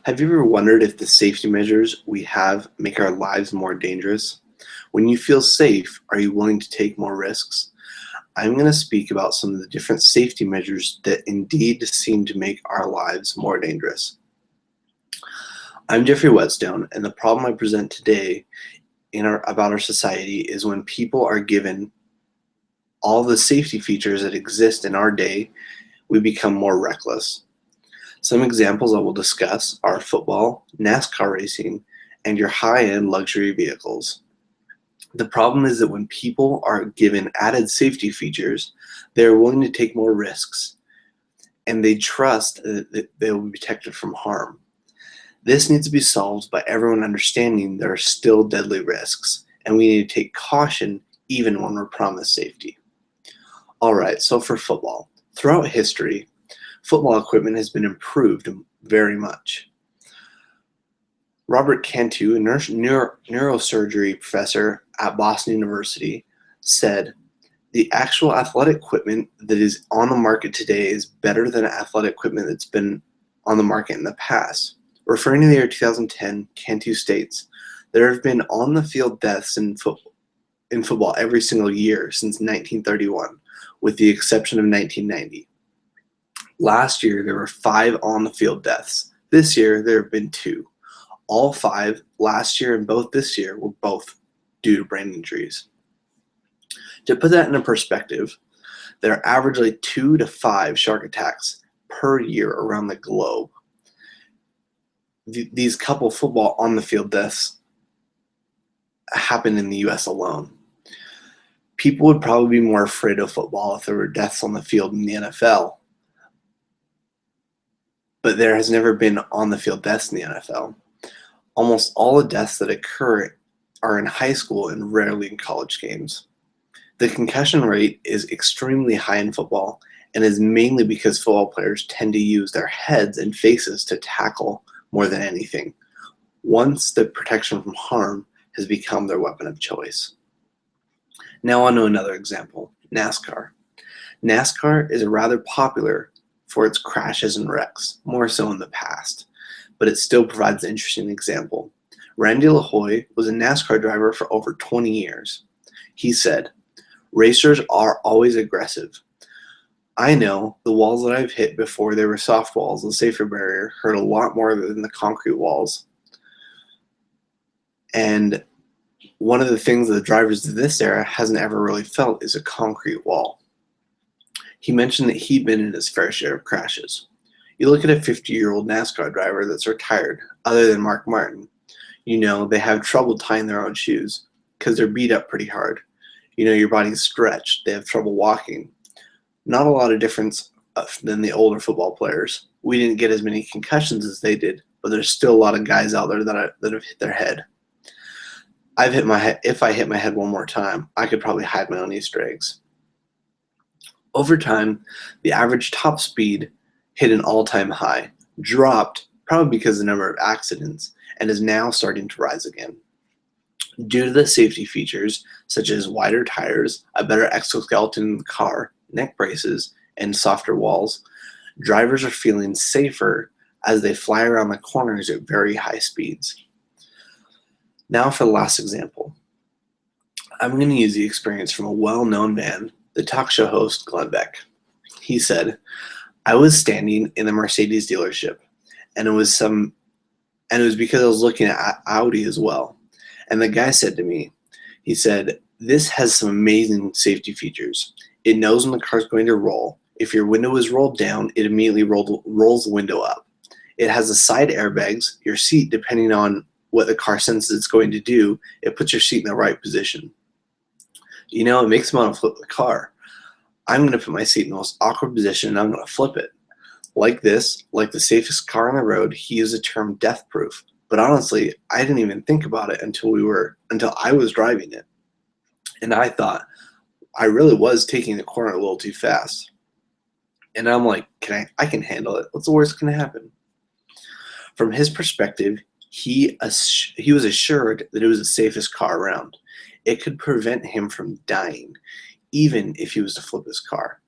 Have you ever wondered if the safety measures we have make our lives more dangerous? When you feel safe, are you willing to take more risks? I'm going to speak about some of the different safety measures that indeed seem to make our lives more dangerous. I'm Jeffrey Whetstone, and the problem I present today about our society is when people are given all the safety features that exist in our day, we become more reckless. Some examples I will discuss are football, NASCAR racing, and your high-end luxury vehicles. The problem is that when people are given added safety features, they are willing to take more risks, and they trust that they will be protected from harm. This needs to be solved by everyone understanding there are still deadly risks, and we need to take caution even when we're promised safety. All right, so for football, throughout history, football equipment has been improved very much. Robert Cantu, a neurosurgery professor at Boston University, said, "The actual athletic equipment that is on the market today is better than athletic equipment that's been on the market in the past." Referring to the year 2010, Cantu states, "There have been on-the-field deaths in football every single year since 1931, with the exception of 1990. Last year, there were 5 on-the-field deaths. This year, there have been 2. All 5 last year and both this year were both due to brain injuries." To put that into perspective, there are averagely 2 to 5 shark attacks per year around the globe. These couple football on-the-field deaths happen in the US alone. People would probably be more afraid of football if there were deaths on the field in the NFL. But there has never been on-the-field deaths in the NFL. Almost all the deaths that occur are in high school and rarely in college games. The concussion rate is extremely high in football and is mainly because football players tend to use their heads and faces to tackle more than anything, once the protection from harm has become their weapon of choice. Now on to another example, NASCAR. NASCAR is rather popular for its crashes and wrecks, more so in the past, but it still provides an interesting example. Randy LaHoy was a NASCAR driver for over 20 years. He said, "Racers are always aggressive. I know the walls that I've hit before they were soft walls, the safer barrier, hurt a lot more than the concrete walls. And one of the things that the drivers of this era hasn't ever really felt is a concrete wall." He mentioned that he'd been in his fair share of crashes. You look at a 50-year-old NASCAR driver that's retired, other than Mark Martin. You know they have trouble tying their own shoes because they're beat up pretty hard. You know your body's stretched. They have trouble walking. Not a lot of difference than the older football players. We didn't get as many concussions as they did, but there's still a lot of guys out there that have hit their head. I've hit my head. If I hit my head one more time, I could probably hide my own Easter eggs. Over time, the average top speed hit an all-time high, dropped probably because of the number of accidents, and is now starting to rise again. Due to the safety features, such as wider tires, a better exoskeleton in the car, neck braces, and softer walls, drivers are feeling safer as they fly around the corners at very high speeds. Now for the last example. I'm going to use the experience from a well-known man, the talk show host Glenn Beck. He said, "I was standing in the Mercedes dealership, and it was because I was looking at Audi as well. And the guy said to me, he said, 'This has some amazing safety features. It knows when the car's going to roll. If your window is rolled down, it immediately rolls the window up. It has the side airbags. Your seat, depending on what the car senses it's going to do, it puts your seat in the right position. You know, it makes me want to flip the car. I'm going to put my seat in the most awkward position, and I'm going to flip it. Like this, like the safest car on the road, he used the term death-proof. But honestly, I didn't even think about it until I was driving it. And I thought I really was taking the corner a little too fast. And I'm like, I can handle it. What's the worst that can happen?" From his perspective, he was assured that it was the safest car around. It could prevent him from dying, even if he was to flip his car.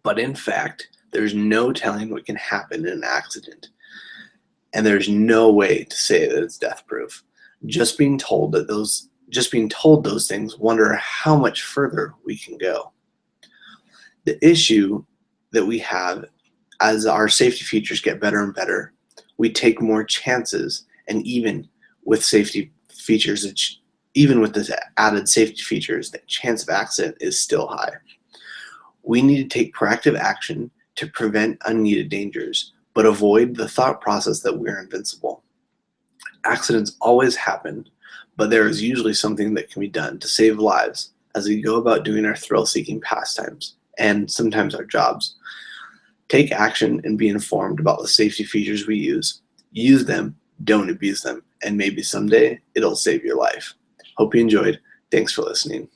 But in fact, there's no telling what can happen in an accident. and there's no way to say that it's death proof. Just being told those things, wonder how much further we can go. The issue that we have as our safety features get better and better, we take more chances, and even with safety features, even with this added safety features, the chance of accident is still high. We need to take proactive action to prevent unneeded dangers, but avoid the thought process that we're invincible. Accidents always happen, but there is usually something that can be done to save lives as we go about doing our thrill-seeking pastimes and sometimes our jobs. Take action and be informed about the safety features we use. Use them, don't abuse them, and maybe someday it'll save your life. Hope you enjoyed. Thanks for listening.